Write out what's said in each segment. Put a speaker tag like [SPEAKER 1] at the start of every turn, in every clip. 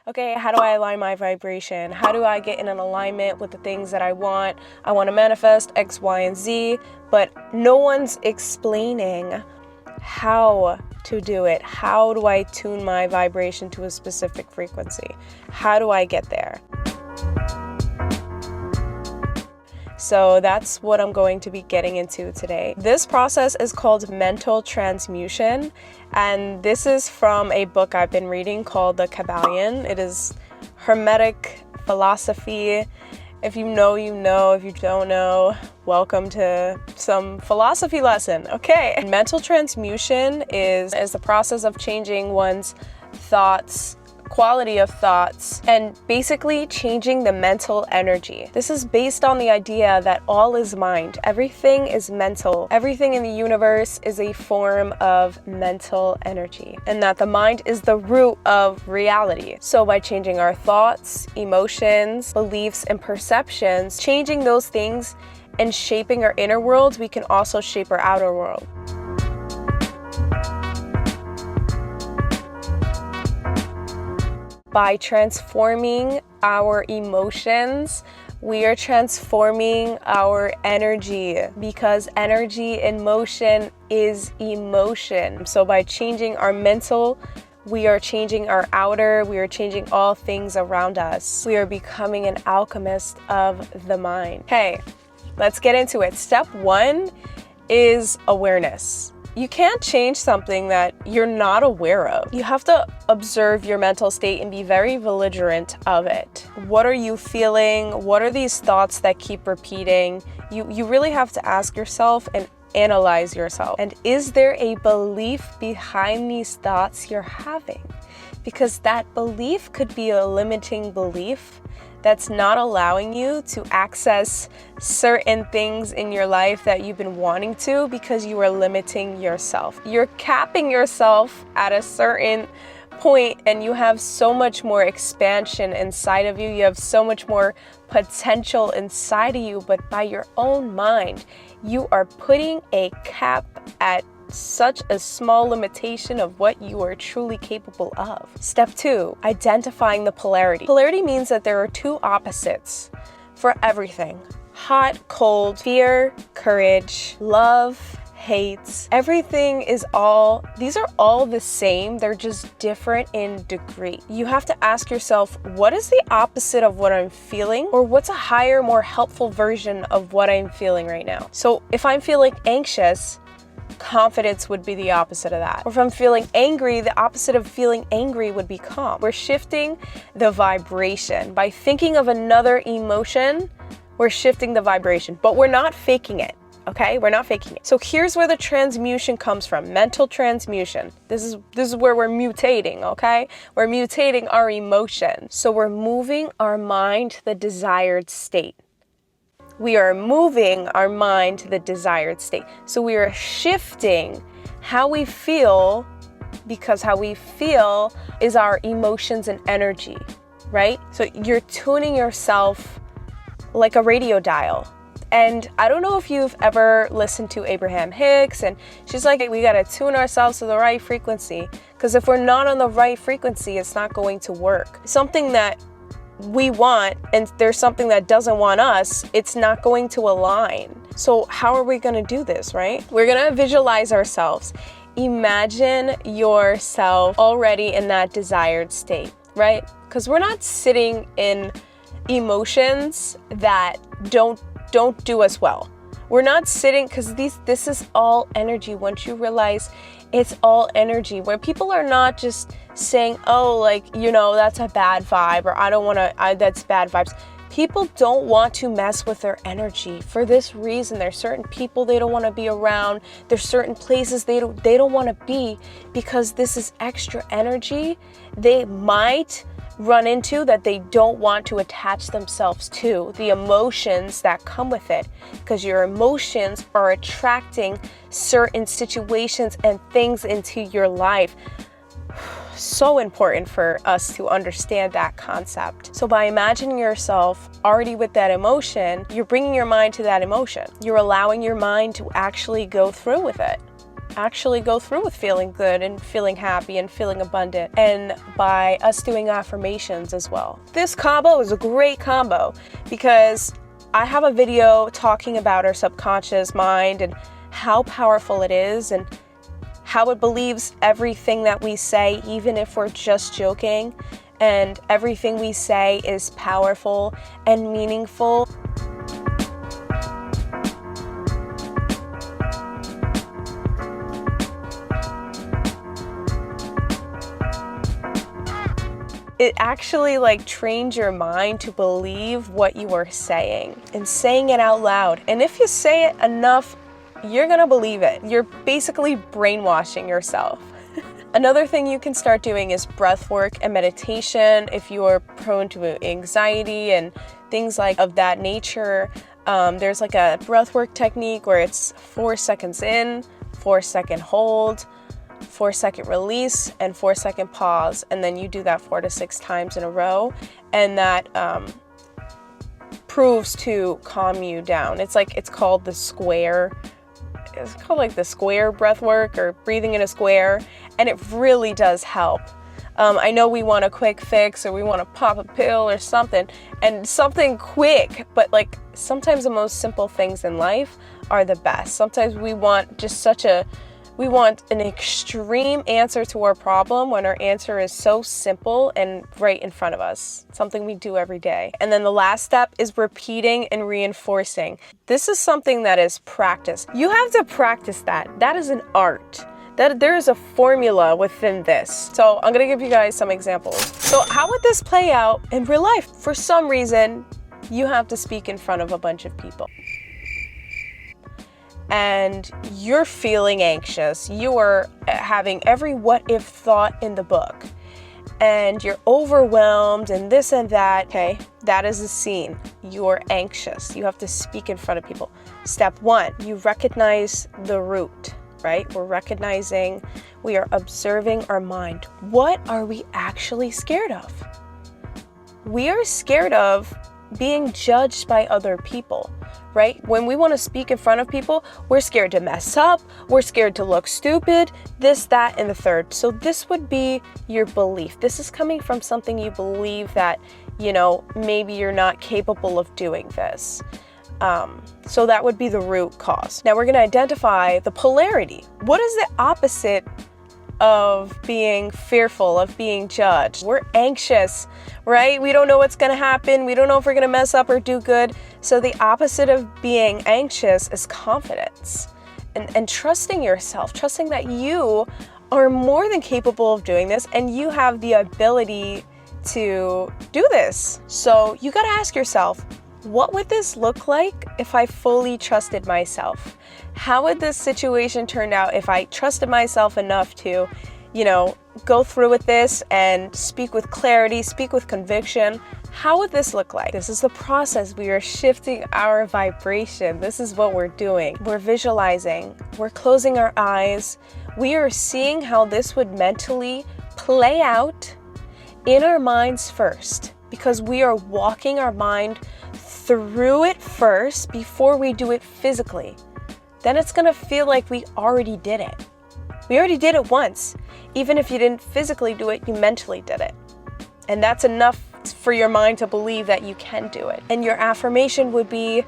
[SPEAKER 1] okay, how do I align my vibration? How do I get in an alignment with the things that I want? I want to manifest X, Y, and Z, but no one's explaining how to do it. How do I tune my vibration to a specific frequency? How do I get there? So that's what I'm going to be getting into today. This process is called mental transmutation, and this is from a book I've been reading called the Kybalion. It is Hermetic philosophy. If you know, you know. If you don't know, welcome to some philosophy lesson. Okay. Mental transmutation is the process of changing one's thoughts, quality of thoughts, and basically changing the mental energy. This is based on the idea that all is mind. Everything is mental. Everything in the universe is a form of mental energy, and that the mind is the root of reality. So by changing our thoughts, emotions, beliefs, and perceptions, changing those things and shaping our inner world, we can also shape our outer world. By transforming our emotions, we are transforming our energy, because energy in motion is emotion. So by changing our mental, we are changing our outer, we are changing all things around us. We are becoming an alchemist of the mind. Okay, let's get into it. Step 1 is awareness. You can't change something that you're not aware of. You have to observe your mental state and be very vigilant of it. What are you feeling? What are these thoughts that keep repeating? You really have to ask yourself and analyze yourself. And is there a belief behind these thoughts you're having? Because that belief could be a limiting belief that's not allowing you to access certain things in your life that you've been wanting to, because you are limiting yourself. You're capping yourself at a certain point, and you have so much more expansion inside of you. You have so much more potential inside of you, but by your own mind, you are putting a cap at such a small limitation of what you are truly capable of. Step 2, identifying the polarity. Polarity means that there are two opposites for everything: hot, cold, fear, courage, love, hate. Everything is these are all the same. They're just different in degree. You have to ask yourself, what is the opposite of what I'm feeling? Or what's a higher, more helpful version of what I'm feeling right now? So if I'm feeling anxious, confidence would be the opposite of that. Or if I'm feeling angry, the opposite of feeling angry would be calm. We're shifting the vibration. By thinking of another emotion, we're shifting the vibration, but we're not faking it, okay? We're not faking it. So here's where the transmutation comes from, mental transmutation. This is where we're mutating, okay? We're mutating our emotions. So we're moving our mind to the desired state. We are moving our mind to the desired state. So we are shifting how we feel, because how we feel is our emotions and energy, right? So you're tuning yourself like a radio dial. And I don't know if you've ever listened to Abraham Hicks, and she's like, we gotta tune ourselves to the right frequency, because if we're not on the right frequency, it's not going to work. Something that we want and there's something that doesn't want us, it's not going to align. So how are we going to do this, right? We're going to visualize ourselves. Imagine yourself already in that desired state, right? Because we're not sitting in emotions that don't do us well. We're not sitting, because this is all energy. Once you realize it's all energy, where people are not just saying, oh, like, you know, that's a bad vibe, or I don't want to, that's bad vibes. People don't want to mess with their energy for this reason. There's certain people they don't want to be around. There's certain places they don't want to be, because this is extra energy they might run into that they don't want to attach themselves to, the emotions that come with it, because your emotions are attracting certain situations and things into your life. So important for us to understand that concept. So by imagining yourself already with that emotion, you're bringing your mind to that emotion. You're allowing your mind to actually go through with it. actually go through with feeling good and feeling happy and feeling abundant, and by us doing affirmations as well. This combo is a great combo because I have a video talking about our subconscious mind and how powerful it is and how it believes everything that we say, even if we're just joking, and everything we say is powerful and meaningful. It actually trains your mind to believe what you are saying and saying it out loud. And if you say it enough, you're gonna believe it. You're basically brainwashing yourself. Another thing you can start doing is breath work and meditation if you are prone to anxiety and things of that nature. There's a breath work technique where it's 4 seconds in, 4-second hold, 4-second release, and 4-second pause, and then you do that 4 to 6 times in a row, and that proves to calm you down. It's called the square. It's called the square breath work, or breathing in a square, and it really does help. I know we want a quick fix, or we want to pop a pill or something, and something quick, but sometimes the most simple things in life are the best. Sometimes we want we want an extreme answer to our problem when our answer is so simple and right in front of us, something we do every day. And then the last step is repeating and reinforcing. This is something that is practice. You have to practice that. That is an art. There is a formula within this. So I'm gonna give you guys some examples. So how would this play out in real life? For some reason, you have to speak in front of a bunch of people, and you're feeling anxious. You are having every what if thought in the book, and you're overwhelmed and this and that. Okay, that is a scene. You're anxious. You have to speak in front of people. Step 1, you recognize the root, right? We are observing our mind. What are we actually scared of? We are scared of being judged by other people, right? When we want to speak in front of people, we're scared to mess up, we're scared to look stupid, this, that, and the third. So this would be your belief. This is coming from something you believe that, maybe you're not capable of doing this. So that would be the root cause. Now we're going to identify the polarity. What is the opposite of being fearful, of being judged? We're anxious, right? We don't know what's going to happen. We don't know if we're going to mess up or do good. So the opposite of being anxious is confidence and trusting yourself, trusting that you are more than capable of doing this and you have the ability to do this. So you got to ask yourself, what would this look like if I fully trusted myself? How would this situation turn out if I trusted myself enough to, go through with this and speak with clarity, speak with conviction? How would this look like? This is the process. We are shifting our vibration. This is what we're doing. We're visualizing. We're closing our eyes. We are seeing how this would mentally play out in our minds first, because we are walking our mind through it first before we do it physically. Then it's gonna feel like we already did it. We already did it once. Even if you didn't physically do it, you mentally did it. And that's enough for your mind to believe that you can do it. And your affirmation would be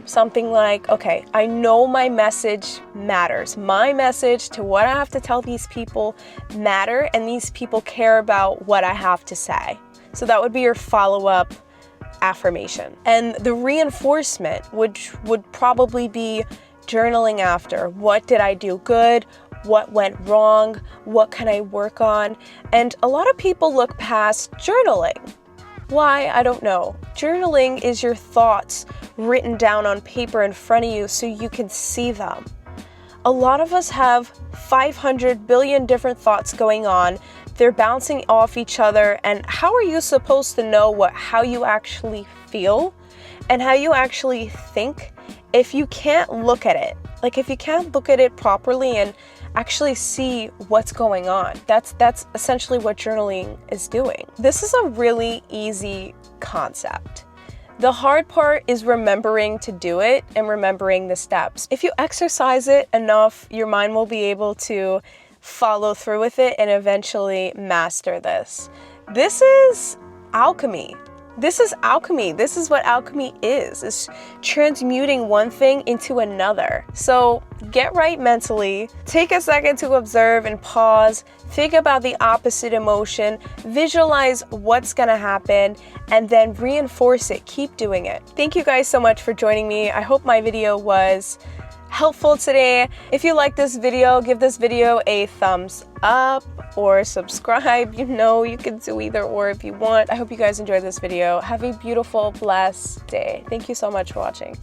[SPEAKER 1] something like, okay, I know my message matters. My message to what I have to tell these people matter, and these people care about what I have to say. So that would be your follow-up affirmation. And the reinforcement would probably be journaling after. What did I do good? What went wrong? What can I work on? And a lot of people look past journaling. Why? I don't know. Journaling is your thoughts written down on paper in front of you so you can see them. A lot of us have 500 billion different thoughts going on. They're bouncing off each other, and how are you supposed to know how you actually feel and how you actually think if you can't look at it? If you can't look at it properly and actually see what's going on. That's essentially what journaling is doing. This is a really easy concept. The hard part is remembering to do it and remembering the steps. If you exercise it enough, your mind will be able to follow through with it and eventually master this. This is alchemy. This is alchemy. This is what alchemy is. It's transmuting one thing into another. So get right mentally. Take a second to observe and pause. Think about the opposite emotion. Visualize what's gonna happen and then reinforce it. Keep doing it. Thank you guys so much for joining me. I hope my video was helpful today. If you like this video, give this video a thumbs up or subscribe. You know, you can do either or if you want. I hope you guys enjoyed this video. Have a beautiful, blessed day. Thank you so much for watching.